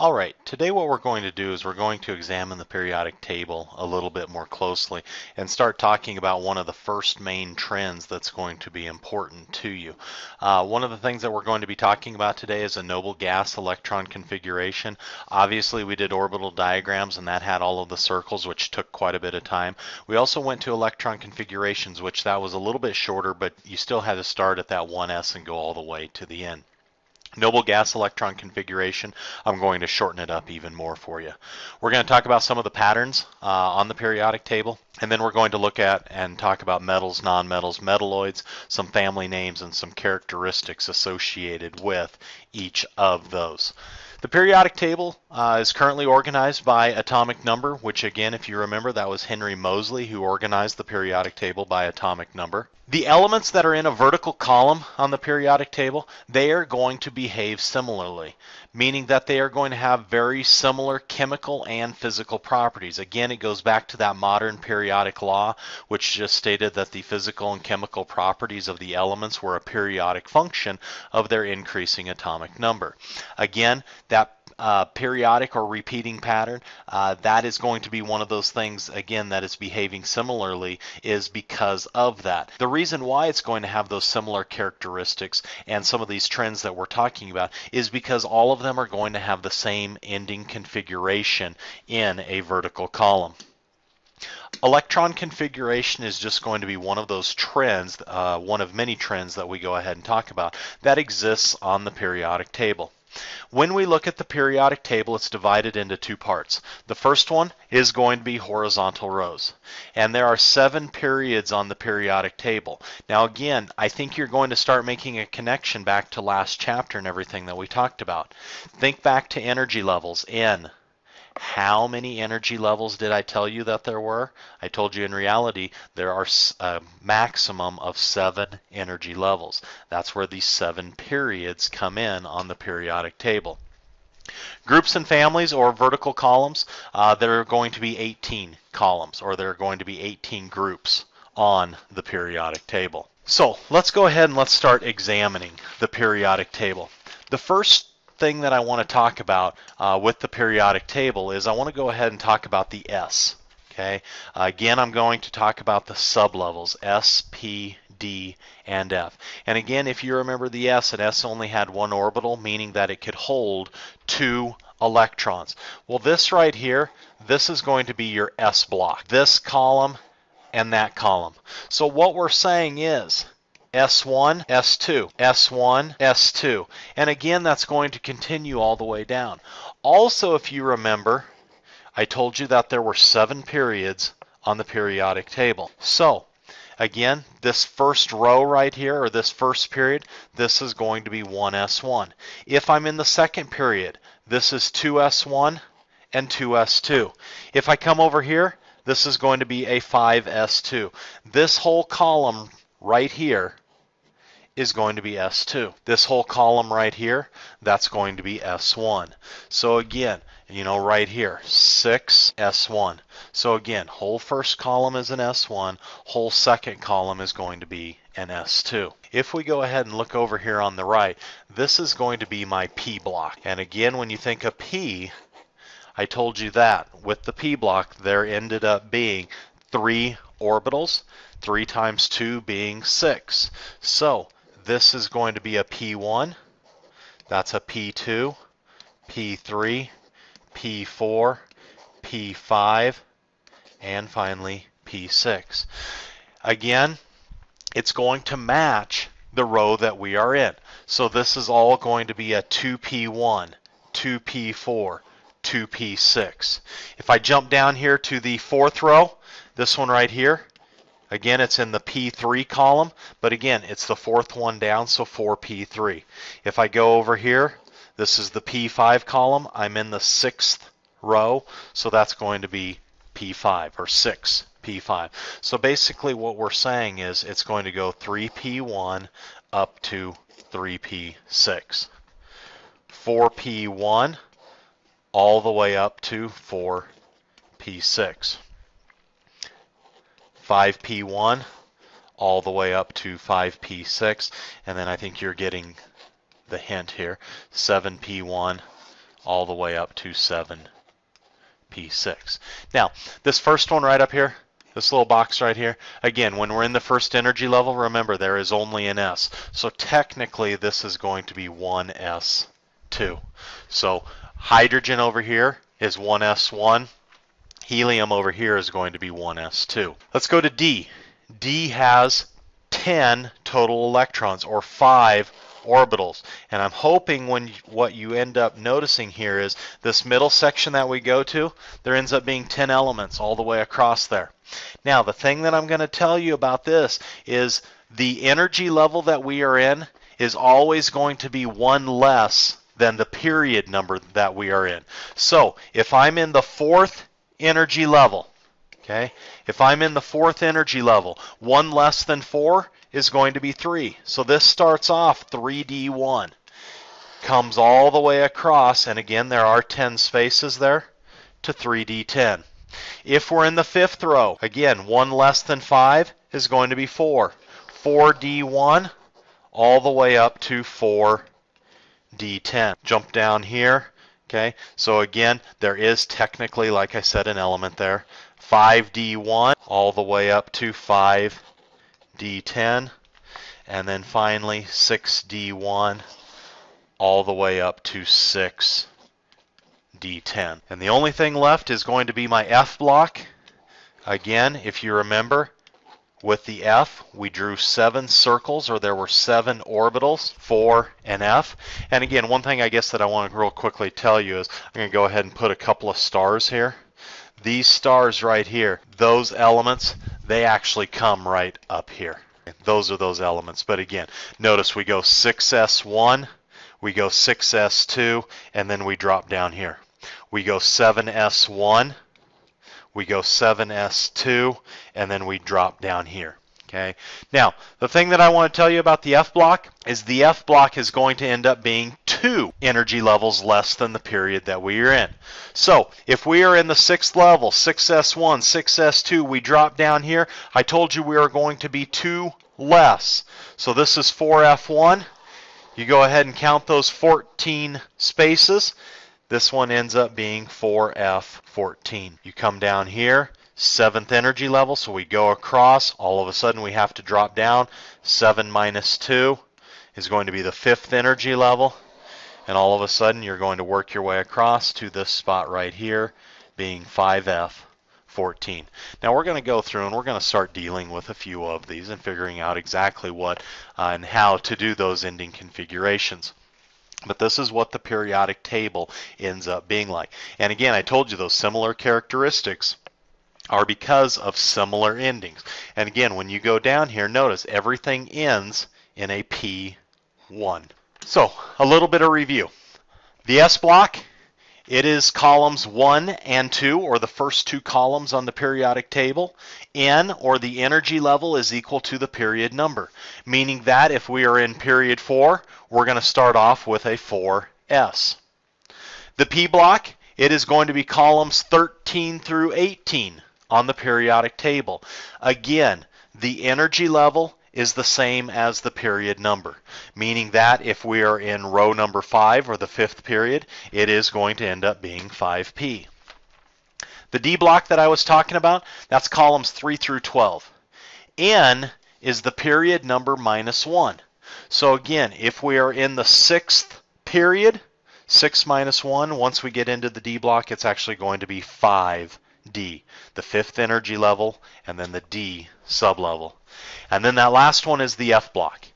All right, today what we're going to do is we're going to examine the periodic table a little bit more closely and start talking about one of the first main trends that's going to be important to you. One of the things that we're going to be talking about today is a noble gas electron configuration. Obviously we did orbital diagrams and that had all of the circles, which took quite a bit of time. We also went to electron configurations, which that was a little bit shorter, but you still had to start at that 1s and go all the way to the end. Noble gas electron configuration, I'm going to shorten it up even more for you. We're going to talk about some of the patterns on the periodic table, and then we're going to look at and talk about metals, nonmetals, metalloids, some family names, and some characteristics associated with each of those. The periodic table is currently organized by atomic number, which again, if you remember, that was Henry Moseley who organized the periodic table by atomic number. The elements that are in a vertical column on the periodic table, they are going to behave similarly, meaning that they are going to have very similar chemical and physical properties. Again, it goes back to that modern periodic law, which just stated that the physical and chemical properties of the elements were a periodic function of their increasing atomic number. Again, that periodic or repeating pattern, that is going to be one of those things, again, that is behaving similarly is because of that. The reason why it's going to have those similar characteristics and some of these trends that we're talking about is because all of them are going to have the same ending configuration in a vertical column. Electron configuration is just going to be one of those trends, one of many trends that we go ahead and talk about that exists on the periodic table. When we look at the periodic table, it's divided into two parts. The first one is going to be horizontal rows. And there are 7 periods on the periodic table. Now again, I think you're going to start making a connection back to last chapter and everything that we talked about. Think back to energy levels. N. How many energy levels did I tell you that there were? I told you in reality there are a maximum of 7 energy levels. That's where these 7 periods come in on the periodic table. Groups and families or vertical columns, there are going to be 18 columns, or there are going to be 18 groups on the periodic table. So let's go ahead and let's start examining the periodic table. The first thing that I want to talk about with the periodic table is I want to go ahead and talk about the S. Okay. Again, I'm going to talk about the sublevels S, P, D, and F. And again, if you remember the S, an S only had one orbital, meaning that it could hold 2 electrons. Well, this right here, this is going to be your S block. This column and that column. So what we're saying is S1, S2, S1, S2. And again, that's going to continue all the way down. Also, if you remember, I told you that there were 7 periods on the periodic table. So, again, this first row right here, or this first period, this is going to be 1s1. If I'm in the second period, this is 2s1 and 2s2. If I come over here, this is going to be a 5s2. This whole column right here is going to be S2. This whole column right here, that's going to be S1. So again, you know, right here, 6 S1. So again, whole first column is an S1, whole second column is going to be an S2. If we go ahead and look over here on the right, this is going to be my P block. And again, when you think of P, I told you that with the P block, there ended up being 3 orbitals, 3 times 2 being 6. So this is going to be a P1, that's a P2, P3, P4, P5, and finally P6. Again, it's going to match the row that we are in. So this is all going to be a 2P1, 2P4, 2P6. If I jump down here to the 4th row, this one right here, again, it's in the P3 column, but again, it's the 4th one down, so 4P3. If I go over here, this is the P5 column. I'm in the 6th row, so that's going to be P5, or 6P5. So basically what we're saying is it's going to go 3P1 up to 3P6. 4P1 all the way up to 4P6. 5P1 all the way up to 5P6, and then I think you're getting the hint here, 7P1 all the way up to 7p6. Now, this first one right up here, this little box right here, again, when we're in the first energy level, remember there is only an s. So technically this is going to be 1s2. So hydrogen over here is 1s1. Helium over here is going to be 1s2. Let's go to D. D has 10 total electrons, or 5 orbitals. And I'm hoping what you end up noticing here is this middle section that we go to, there ends up being 10 elements all the way across there. Now, the thing that I'm going to tell you about this is the energy level that we are in is always going to be one less than the period number that we are in. So, if I'm in the fourth energy level, okay, if I'm in the fourth energy level, 1 less than 4 is going to be 3. So this starts off 3d1, comes all the way across, and again there are 10 spaces there, to 3d10. If we're in the fifth row, again 1 less than 5 is going to be 4. 4d1 all the way up to 4d10. Jump down here. Okay, so again, there is technically, like I said, an element there. 5d1 all the way up to 5d10, and then finally 6d1 all the way up to 6d10. And the only thing left is going to be my F block. Again, if you remember, with the F, we drew 7 circles, or there were 7 orbitals for an F. And again, one thing I guess that I want to real quickly tell you is I'm going to go ahead and put a couple of stars here. These stars right here, those elements, they actually come right up here. Those are those elements. But again, notice we go 6s1, we go 6s2, and then we drop down here. We go 7s1. We go 7s2, and then we drop down here. Okay. Now, the thing that I want to tell you about the F block is the F block is going to end up being 2 energy levels less than the period that we are in. So, if we are in the 6th level, 6s1, 6s2, we drop down here. I told you we are going to be 2 less. So this is 4f1. You go ahead and count those 14 spaces. This one ends up being 4f14. You come down here, 7th energy level, so we go across. All of a sudden we have to drop down. 7 minus 2 is going to be the 5th energy level. And all of a sudden you're going to work your way across to this spot right here, being 5f14. Now we're going to go through and we're going to start dealing with a few of these and figuring out exactly what and how to do those ending configurations. But this is what the periodic table ends up being like. And again, I told you those similar characteristics are because of similar endings. And again, when you go down here, notice everything ends in a P1. So, a little bit of review. The S block, it is columns 1 and 2, or the first 2 columns on the periodic table. N, or the energy level, is equal to the period number, meaning that if we are in period 4, we're going to start off with a 4s. The P block, it is going to be columns 13 through 18 on the periodic table. Again, the energy level is the same as the period number, meaning that if we are in row number 5, or the 5th period, it is going to end up being 5p. The D block that I was talking about, that's columns 3 through 12. N is the period number minus 1. So again, if we are in the 6th period, 6 minus 1, once we get into the D block, it's actually going to be 5d, the 5th energy level, and then the D sublevel. And then that last one is the F block.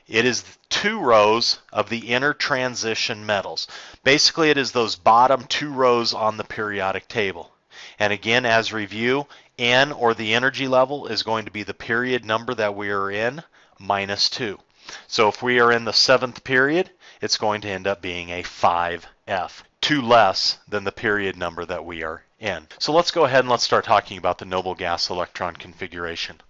It is 2 rows of the inner transition metals. Basically, it is those bottom 2 rows on the periodic table. And again, as review, N, or the energy level, is going to be the period number that we are in minus 2. So if we are in the 7th period, it's going to end up being a 5f, 2 less than the period number that we are in. So let's go ahead and let's start talking about the noble gas electron configuration.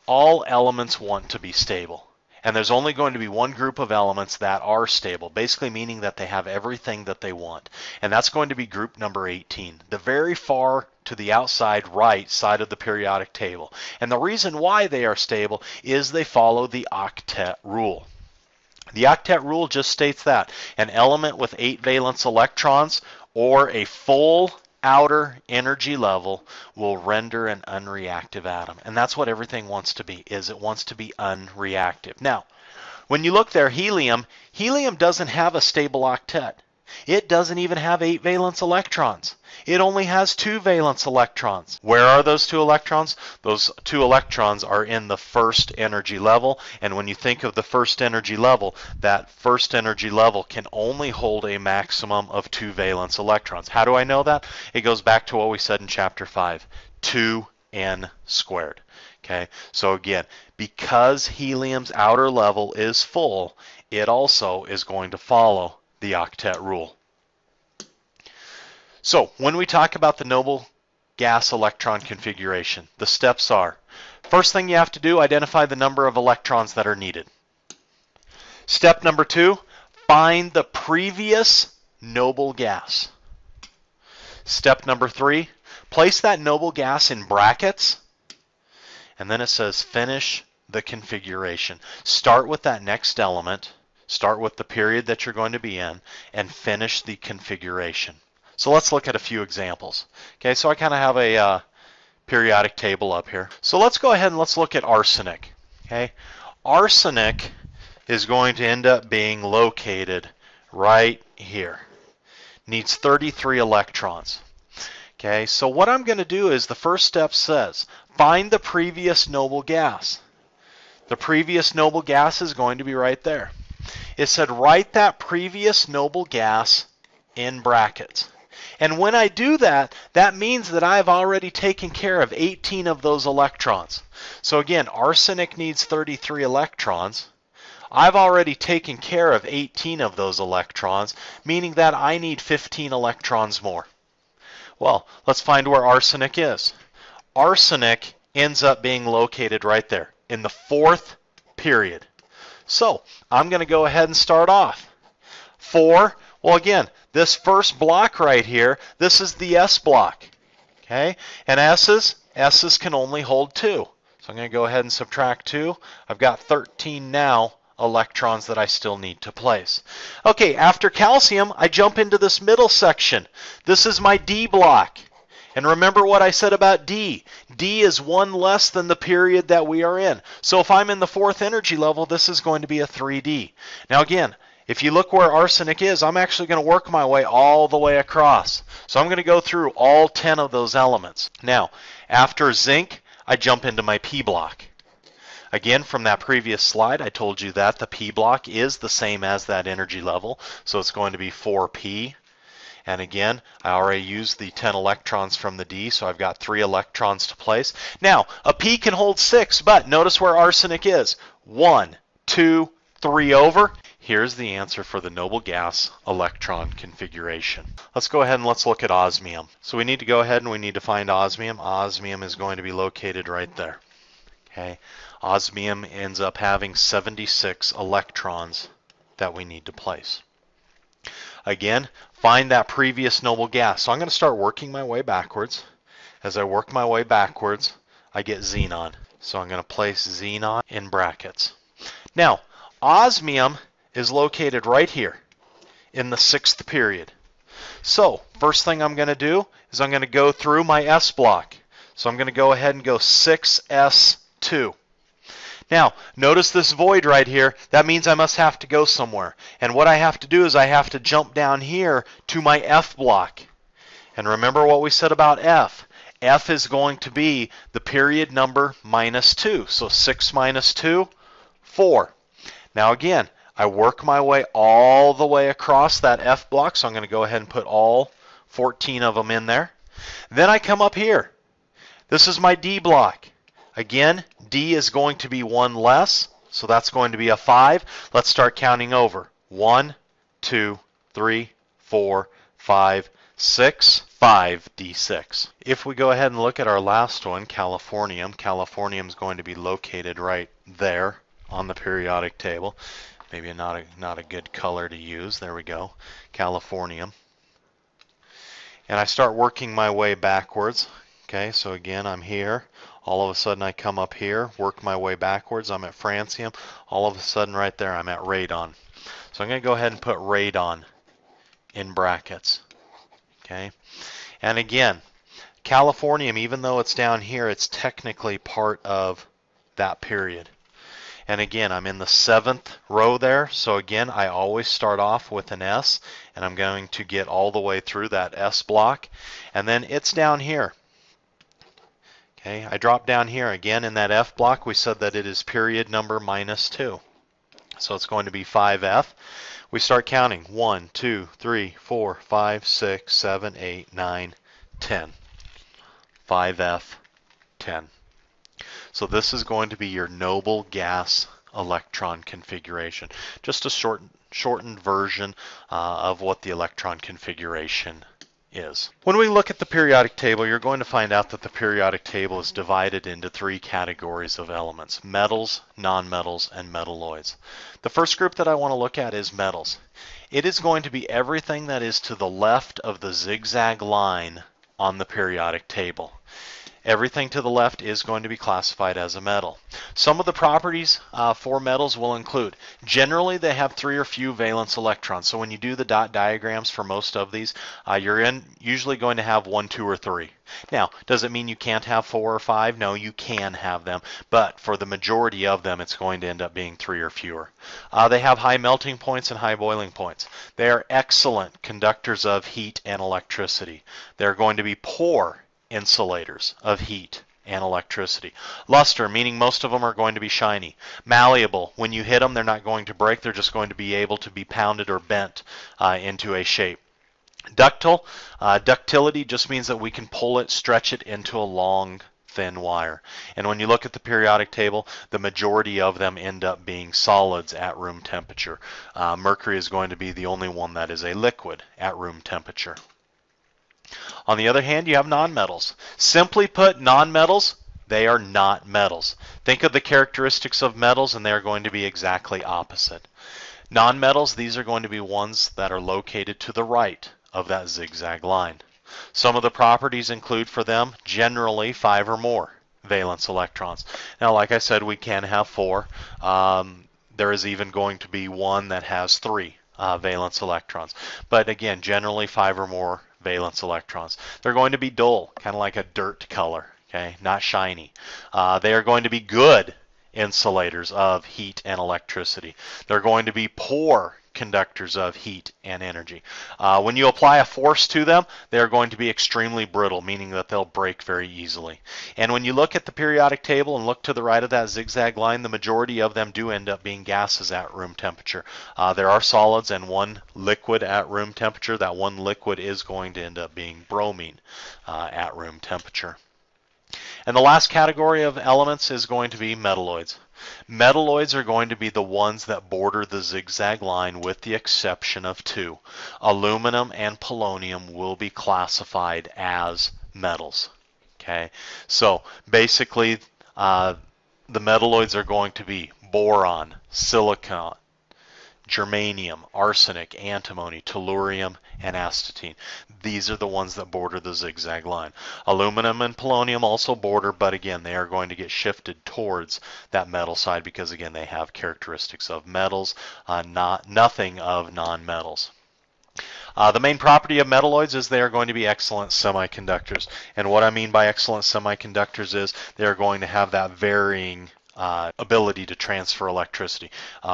All elements want to be stable. And there's only going to be one group of elements that are stable, basically meaning that they have everything that they want. And that's going to be group number 18, the very far to the outside right side of the periodic table. And the reason why they are stable is they follow the octet rule. The octet rule just states that an element with 8 valence electrons or a full outer energy level will render an unreactive atom. And that's what everything wants to be, is it wants to be unreactive. Now, when you look there, helium doesn't have a stable octet. It doesn't even have 8 valence electrons. It only has 2 valence electrons. Where are those 2 electrons? Those 2 electrons are in the first energy level. And when you think of the first energy level, that first energy level can only hold a maximum of 2 valence electrons. How do I know that? It goes back to what we said in chapter 5, 2n squared. Okay, so again, because helium's outer level is full, it also is going to follow the octet rule. So when we talk about the noble gas electron configuration, the steps are, first thing you have to do, identify the number of electrons that are needed. Step number 2, find the previous noble gas. Step number 3, place that noble gas in brackets, and then it says finish the configuration. Start with that next element, start with the period that you're going to be in, and finish the configuration. So let's look at a few examples. Okay, so I kind of have a periodic table up here. So let's go ahead and let's look at arsenic. Okay, arsenic is going to end up being located right here. Needs 33 electrons. Okay, so what I'm going to do is the first step says find the previous noble gas. The previous noble gas is going to be right there. It said write that previous noble gas in brackets. And when I do that, that means that I've already taken care of 18 of those electrons. So again, arsenic needs 33 electrons. I've already taken care of 18 of those electrons, meaning that I need 15 electrons more. Well, let's find where arsenic is. Arsenic ends up being located right there in the 4th period. So I'm going to go ahead and start off. 4, well again, this first block right here, this is the S block. Okay, and S's can only hold 2. So I'm going to go ahead and subtract 2. I've got 13 now electrons that I still need to place. Okay, after calcium, I jump into this middle section. This is my D block. And remember what I said about D. D is 1 less than the period that we are in. So if I'm in the 4th energy level, this is going to be a 3D. Now again, if you look where arsenic is, I'm actually going to work my way all the way across. So I'm going to go through all 10 of those elements. Now, after zinc, I jump into my P block. Again, from that previous slide, I told you that the P block is the same as that energy level. So it's going to be 4P. And again, I already used the 10 electrons from the D, so I've got 3 electrons to place. Now, a P can hold 6, but notice where arsenic is. 1, 2, 3 over. Here's the answer for the noble gas electron configuration. Let's go ahead and let's look at osmium. So we need to go ahead and we need to find osmium. Osmium is going to be located right there. Okay. Osmium ends up having 76 electrons that we need to place. Again, find that previous noble gas. So I'm going to start working my way backwards. As I work my way backwards, I get xenon. So I'm going to place xenon in brackets. Now, osmium is located right here in the 6th period. So, first thing I'm going to do is I'm going to go through my S block. So I'm going to go ahead and go 6S2. Now, notice this void right here. That means I must have to go somewhere. And what I have to do is I have to jump down here to my F block. And remember what we said about F. F is going to be the period number minus 2. So 6 minus 2, 4. Now again, I work my way all the way across that F block. So I'm going to go ahead and put all 14 of them in there. Then I come up here. This is my D block. Again, D is going to be 1 less, so that's going to be a 5. Let's start counting over. 1, 2, 3, 4, 5, 6, 5D6. If we go ahead and look at our last one, californium, californium is going to be located right there on the periodic table. Maybe not a good color to use. There we go, californium. And I start working my way backwards. Okay, so again, I'm here All of a sudden I come up here, work my way backwards, I'm at francium. All of a sudden right there I'm at radon. So I'm going to go ahead and put radon in brackets. Okay, and again, californium, even though it's down here, it's technically part of that period. And again, I'm in the 7th row there, so again, I always start off with an S, and I'm going to get all the way through that S block, and then it's down here. Okay, I drop down here again in that F block. We said that it is period number -2. So it's going to be 5F. We start counting 1, 2, 3, 4, 5, 6, 7, 8, 9, 10. 5F, 10. So this is going to be your noble gas electron configuration. Just a shortened version of what the electron configuration is. When we look at the periodic table, you're going to find out that the periodic table is divided into 3 categories of elements: metals, nonmetals, and metalloids. The first group that I want to look at is metals. It is going to be everything that is to the left of the zigzag line on the periodic table. Everything to the left is going to be classified as a metal. Some of the properties for metals will include, generally they have 3 or few valence electrons. So when you do the dot diagrams for most of these, you're usually going to have 1, 2, or 3. Now, does it mean you can't have 4 or 5? No, you can have them, but for the majority of them, it's going to end up being 3 or fewer. They have high melting points and high boiling points. They are excellent conductors of heat and electricity. They're going to be poor insulators of heat and electricity. Luster, meaning most of them are going to be shiny. Malleable, when you hit them, they're not going to break. They're just going to be able to be pounded or bent into a shape. Ductile, ductility just means that we can pull it, stretch it into a long, thin wire. And when you look at the periodic table, the majority of them end up being solids at room temperature. Mercury is going to be the only one that is a liquid at room temperature. On the other hand, you have nonmetals. Simply put, nonmetals, they are not metals. Think of the characteristics of metals, and they are going to be exactly opposite. Nonmetals, these are going to be ones that are located to the right of that zigzag line. Some of the properties include for them generally 5 or more valence electrons. Now, like I said, we can have 4. There is even going to be one that has 3 valence electrons. But again, generally 5 or more valence electrons. They're going to be dull, kind of like a dirt color, okay, not shiny. They are going to be good insulators of heat and electricity. They're going to be poor conductors of heat and energy. When you apply a force to them, they're going to be extremely brittle, meaning that they'll break very easily. And when you look at the periodic table and look to the right of that zigzag line, the majority of them do end up being gases at room temperature. There are solids and one liquid at room temperature. That one liquid is going to end up being bromine at room temperature. And the last category of elements is going to be metalloids. Metalloids are going to be the ones that border the zigzag line with the exception of 2. Aluminum and polonium will be classified as metals. Okay, so basically the metalloids are going to be boron, silicon, germanium, arsenic, antimony, tellurium, and astatine. These are the ones that border the zigzag line. Aluminum and polonium also border, but again, they are going to get shifted towards that metal side because, again, they have characteristics of metals, nothing of nonmetals. The main property of metalloids is they are going to be excellent semiconductors. And what I mean by excellent semiconductors is they are going to have that varying ability to transfer electricity.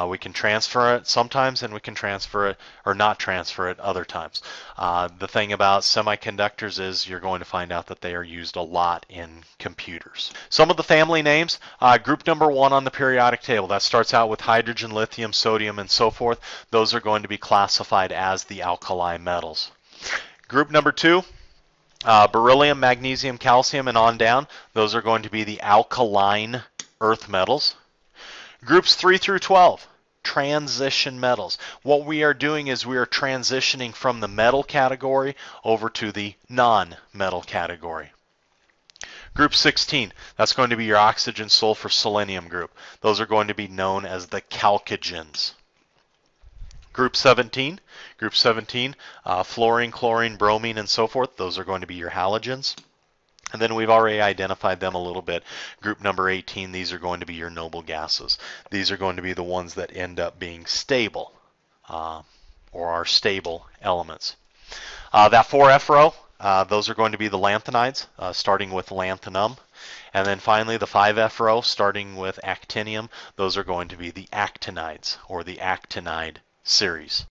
We can transfer it sometimes and we can transfer it or not transfer it other times. The thing about semiconductors is you're going to find out that they are used a lot in computers. Some of the family names, group number 1 on the periodic table, that starts out with hydrogen, lithium, sodium, and so forth. Those are going to be classified as the alkali metals. Group number 2, beryllium, magnesium, calcium, and on down. Those are going to be the alkaline earth metals. Groups 3 through 12, transition metals. What we are doing is we are transitioning from the metal category over to the non-metal category. Group 16, that's going to be your oxygen, sulfur, selenium group. Those are going to be known as the chalcogens. Group 17, fluorine, chlorine, bromine, and so forth. Those are going to be your halogens. And then we've already identified them a little bit. Group number 18, these are going to be your noble gases. These are going to be the ones that end up being stable, or are stable elements. That 4F row, those are going to be the lanthanides, starting with lanthanum. And then finally the 5F row, starting with actinium, those are going to be the actinides, or the actinide series.